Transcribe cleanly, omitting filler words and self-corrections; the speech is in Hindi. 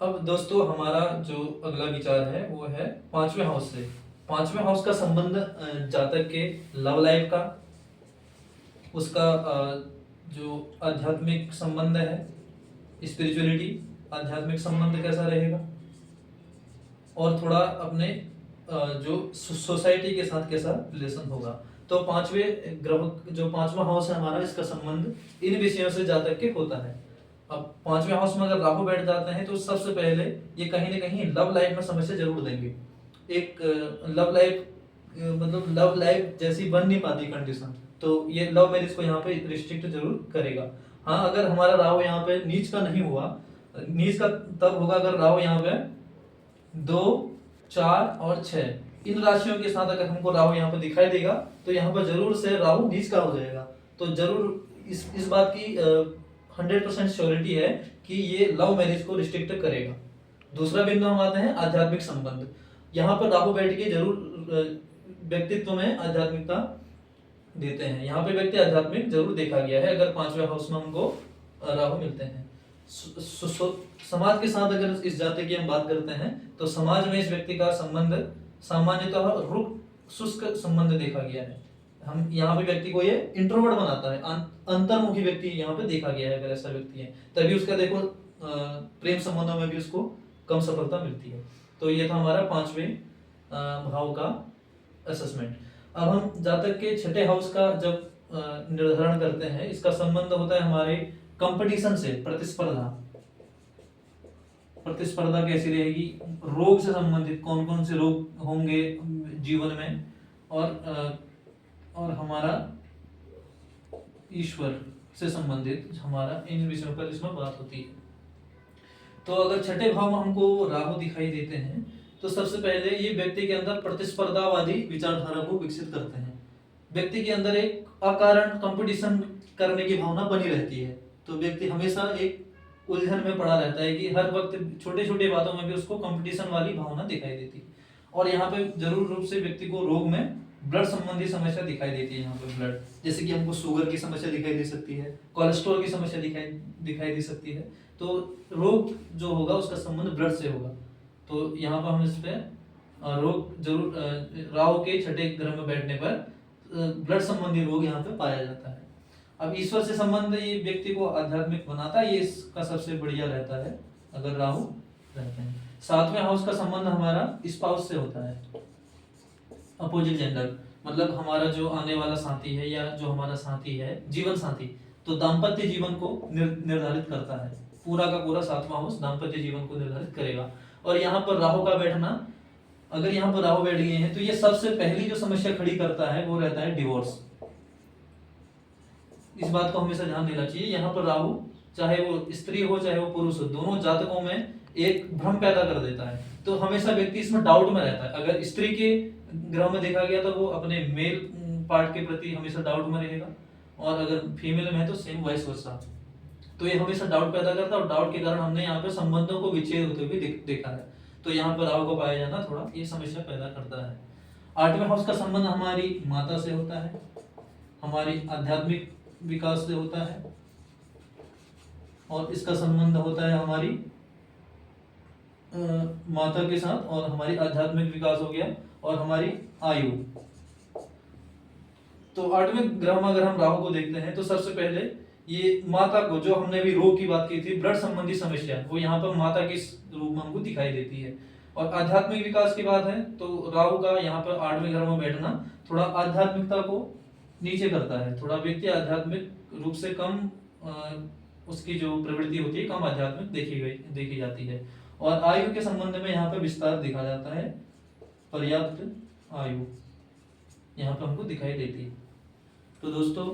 अब दोस्तों हमारा जो अगला विचार है वो है पांचवें हाउस से। पांचवें हाउस का संबंध जातक के लव लाइफ का, उसका जो आध्यात्मिक संबंध है, स्पिरिचुअलिटी, आध्यात्मिक संबंध कैसा रहेगा, और थोड़ा अपने जो सोसाइटी के साथ कैसा रिलेशन होगा। तो पांचवें ग्रह जो पांचवा हाउस है हमारा, इसका संबंध इन विषयों से जातक के होता है। अब पांचवें हाउस में अगर राहु बैठ जाते हैं तो सबसे पहले ये कहीं ना कहीं लव लाइफ में समस्या जरूर देंगे। एक लव लाइफ मतलब लव लाइफ जैसी बन नहीं पाती कंडीशन, तो ये लव मैरिज को यहाँ पे रिस्ट्रिक्ट जरूर करेगा। हाँ, अगर हमारा राहु यहाँ पे नीच का नहीं हुआ, नीच का तब होगा अगर राहु यहाँ पे 2, 4 और 6 इन राशियों के साथ अगर हमको राहु यहाँ पे दिखाई देगा तो यहाँ पर जरूर से राहु नीच का हो जाएगा। तो जरूर इस बात की 100% श्योरिटी है कि ये लव मैरिज को रिस्ट्रिक्ट करेगा। दूसरा बिंदु हम आते हैं आध्यात्मिक संबंध। यहाँ पर राहु बैठ के जरूर व्यक्तित्व में आध्यात्मिकता देते हैं। यहाँ पे व्यक्ति आध्यात्मिक जरूर देखा गया है अगर पांचवें हाउस में हमको राहु मिलते हैं। समाज के साथ अगर इस जाति की हम बात करते हैं तो समाज में इस व्यक्ति का संबंध सामान्यतः रुक शुष्क संबंध देखा गया है। हम यहाँ पे व्यक्ति को ये इंट्रोवर्ट बनाता है, अंतर्मुखी व्यक्ति यहाँ पे देखा गया है। अगर ऐसा व्यक्ति है तभी उसका देखो प्रेम संबंधों में भी उसको कम सफलता मिलती है। तो ये था हमारा पांचवें भाव का असेसमेंट। अब हम जातक के छठे हाउस का जब निर्धारण करते हैं, इसका संबंध होता है हमारे कंपटीशन से, प्रतिस्पर्धा। प्रतिस्पर्धा कैसी रहेगी, रोग से संबंधित कौन कौन से रोग होंगे जीवन में, और हमारा ईश्वर से संबंधित हमारा इन विषयों पर इसमें बात होती है। तो अगर छठे भाव में हमको राहु दिखाई देते हैं तो सबसे पहले ये व्यक्ति के अंदर प्रतिस्पर्धावादी विचारधारा को विकसित करते हैं। व्यक्ति के अंदर एक अकारण कंपटीशन करने की भावना बनी रहती है। तो व्यक्ति हमेशा एक उलझन में पड़ा रहता है कि हर वक्त छोटे छोटे बातों में भी उसको कंपटीशन वाली भावना दिखाई देती है। और यहाँ पे जरूर रूप से व्यक्ति को रोग में ब्लड संबंधी समस्या दिखाई देती है। यहाँ पे ब्लड, जैसे कि हमको शुगर की समस्या दिखाई दे सकती है, कोलेस्ट्रॉल की समस्या दिखाई दे सकती है। तो रोग जो होगा उसका संबंध ब्लड से होगा। तो यहाँ पर हम इस पे रोग जरूर राहु के छठे ग्रह में बैठने पर ब्लड संबंधी रोग यहाँ पे पाया जाता है। अब ईश्वर से संबंध ये व्यक्ति को आध्यात्मिक बनाता है, ये इसका सबसे बढ़िया रहता है अगर राहु रहते हैं। सातवें हाउस का संबंध हमारा स्पाउस से होता है, अपोजिट जेंडर, मतलब हमारा जो आने वाला साथी है या जो हमारा साथी है, जीवन साथी। तो दाम्पत्य जीवन को निर्धारित करता है। पूरा का पूरा सातवां हाउस दाम्पत्य जीवन को निर्धारित करेगा। और यहाँ पर राहु का बैठना, अगर यहाँ पर राहु बैठ गए हैं तो ये सबसे पहली जो समस्या खड़ी करता है वो रहता है डिवोर्स। इस बात को हमेशा ध्यान देना चाहिए। यहाँ पर राहु चाहे वो स्त्री हो चाहे वो पुरुष हो, दोनों जातकों में एक भ्रम पैदा कर देता है। तो हमेशा व्यक्ति इसमें डाउट में रहता है। अगर स्त्री के ग्रह में देखा गया तो वो अपने मेल पार्ट के प्रति हमेशा डाउट में रहेगा, और अगर फीमेल में है तो सेम वाइस वर्सा। तो ये हमेशा डाउट पैदा करता है, और डाउट के कारण हमने यहाँ पे संबंधों को विच्छेद होते हुए देखा है। तो यहाँ पर राहु को पाया जाना थोड़ा ये समस्या पैदा करता है। आठवें हाउस का संबंध हमारी माता से होता है, हमारी आध्यात्मिक विकास से होता है, और इसका संबंध होता है हमारी माता के साथ, और हमारी आध्यात्मिक विकास हो गया, और हमारी आयु। तो आठवें ग्रह में अगर हम राहु को देखते हैं तो सबसे पहले ये माता को, जो हमने भी रोग की बात की थी, ब्लड संबंधी समस्या, वो यहाँ पर माता के रूप में हमको दिखाई देती है। और आध्यात्मिक विकास की बात है तो राहु का यहाँ पर आठवें घर में बैठना थोड़ा आध्यात्मिकता को नीचे करता है। थोड़ा व्यक्ति आध्यात्मिक रूप से कम उसकी जो प्रवृत्ति होती है, कम आध्यात्मिक देखी जाती है। और आयु के संबंध में यहाँ पे विस्तार दिखा जाता है, पर्याप्त आयु यहाँ पे हमको दिखाई देती है। तो दोस्तों